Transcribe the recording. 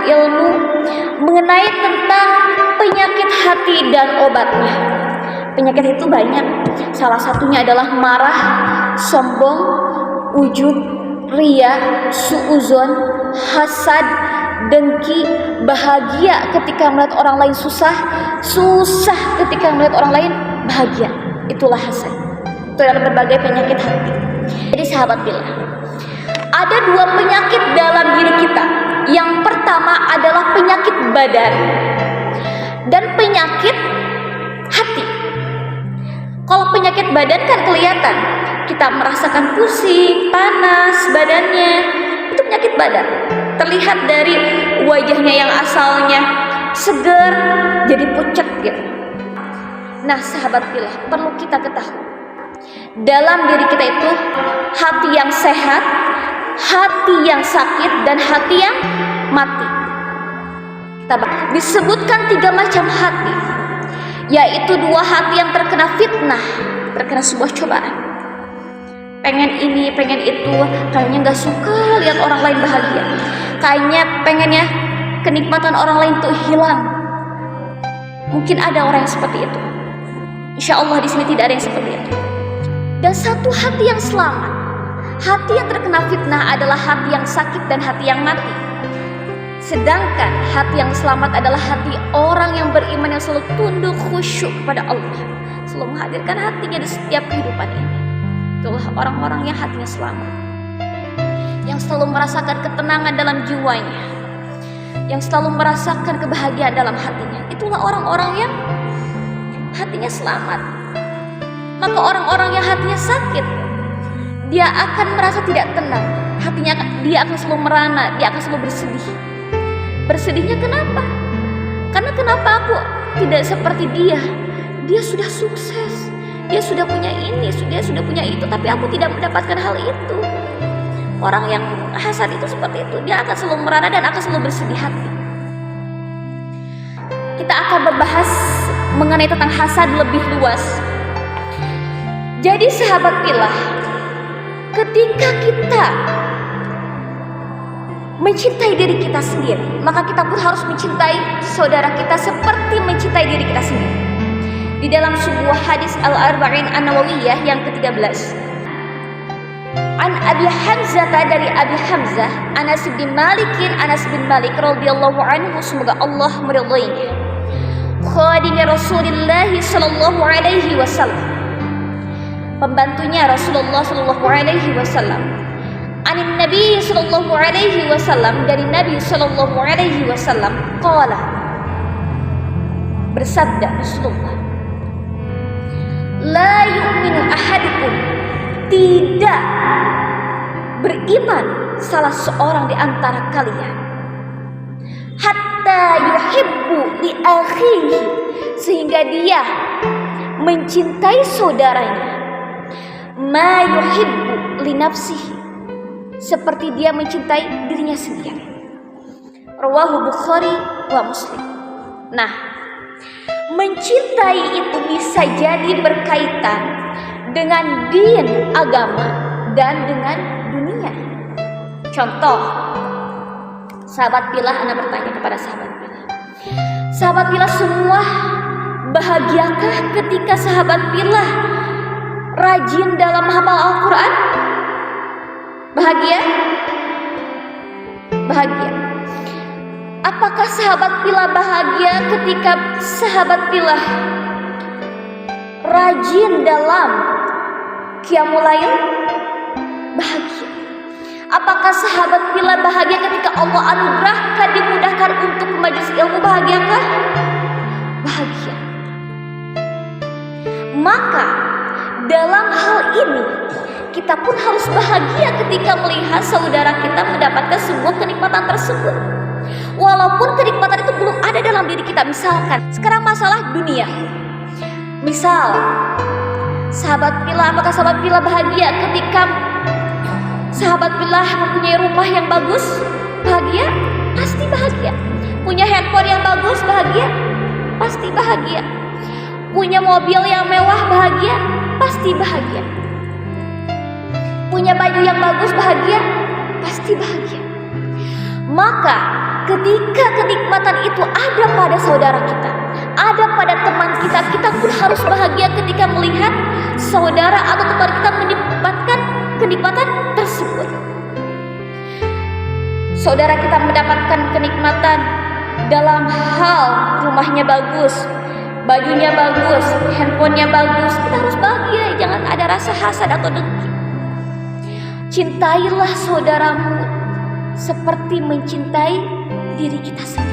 ilmu mengenai tentang penyakit hati dan obatnya. Penyakit itu banyak. Salah satunya adalah marah, sombong, ujub, ria, suuzon, hasad, dengki, bahagia ketika melihat orang lain susah, susah ketika melihat orang lain bahagia. Itulah hasad. Itu adalah berbagai penyakit hati. Jadi sahabat billah, ada dua penyakit dalam diri kita. Yang pertama adalah penyakit badan dan penyakit hati. Kalau penyakit badan kan kelihatan, kita merasakan pusing, panas badannya, itu penyakit badan. Terlihat dari wajahnya yang asalnya segar jadi pucat gitu. Nah sahabat billah, perlu kita ketahui, dalam diri kita itu hati yang sehat, hati yang sakit, dan hati yang mati. Disebutkan 3 macam hati, yaitu 2 hati yang terkena fitnah, terkena sebuah cobaan. Pengen ini, pengen itu, kayaknya gak suka lihat orang lain bahagia, kayaknya pengennya kenikmatan orang lain tuh hilang. Mungkin ada orang yang seperti itu. Insya Allah di sini tidak ada yang seperti itu. Dan satu hati yang selamat, hati yang terkena fitnah adalah hati yang sakit dan hati yang mati. Sedangkan hati yang selamat adalah hati orang yang beriman yang selalu tunduk khusyuk kepada Allah, selalu menghadirkan hatinya di setiap kehidupan ini. Itulah orang-orang yang hatinya selamat, yang selalu merasakan ketenangan dalam jiwanya, yang selalu merasakan kebahagiaan dalam hatinya. Itulah orang-orang yang hatinya selamat. Maka orang-orang yang hatinya sakit, dia akan merasa tidak tenang, hatinya dia akan selalu merana, dia akan selalu bersedih. Bersedihnya kenapa? Karena kenapa aku tidak seperti dia? Dia sudah sukses, dia sudah punya ini, dia sudah punya itu, tapi aku tidak mendapatkan hal itu. Orang yang hasad itu seperti itu, dia akan selalu merana dan akan selalu bersedih hati. Kita akan membahas mengenai tentang hasad lebih luas. Jadi sahabat billah, ketika kita mencintai diri kita sendiri, maka kita pun harus mencintai saudara kita seperti mencintai diri kita sendiri. Di dalam sebuah hadis Al-Arba'in An-Nawawiyah yang ke-13, An Abi Hamzah, dari Abi Hamzah, Anas bin Malik radhiyallahu anhu, semoga Allah meridhoinya, khadimi Rasulullah sallallahu alaihi wasallam, pembantunya Rasulullah sallallahu alaihi wasallam, anin Nabi sallallahu alaihi wasallam, dari Nabi sallallahu alaihi wasallam, qala, bersabda Rasulullah, la yu'minu ahadukum, tidak beriman salah seorang di antara kalian, hatta yuhibbu li akhihi, sehingga dia mencintai saudaranya, ma yuhibbu li nafsihi, seperti dia mencintai dirinya sendiri. Rawahu Bukhari wa Muslim. Nah, mencintai itu bisa jadi berkaitan dengan din, agama, dan dengan dunia. Contoh, sahabat billah, Anda bertanya kepada sahabat billah, sahabat billah semua bahagiakah ketika sahabat billah rajin dalam menghafal Al-Quran? Bahagia? Bahagia. Apakah sahabat billah bahagia ketika sahabat billah rajin dalam qiyamul lail? Bahagia. Apakah sahabat billah bahagia ketika Allah anugerahkan, dimudahkan untuk majelis ilmu? Bahagiakah? Bahagia. Maka dalam hal ini kita pun harus bahagia ketika melihat saudara kita mendapatkan sebuah kenikmatan tersebut, walaupun kenikmatan itu belum ada dalam diri kita. Misalkan sekarang masalah dunia, misal sahabat billah, apakah sahabat billah bahagia ketika sahabat billah mempunyai rumah yang bagus? Bahagia? Pasti bahagia. Punya handphone yang bagus? Bahagia? Pasti bahagia. Punya mobil yang mewah? Bahagia? Pasti bahagia. Punya baju yang bagus? Bahagia? Pasti bahagia. Maka ketika kenikmatan itu ada pada saudara kita, ada pada teman kita, kita pun harus bahagia ketika melihat saudara atau teman kita mendapatkan kenikmatan tersebut. Saudara kita mendapatkan kenikmatan dalam hal rumahnya bagus, bajunya bagus, handphonenya bagus, kita harus bahagia, jangan ada rasa hasad atau dengki. Cintailah saudaramu seperti mencintai diri kita sendiri.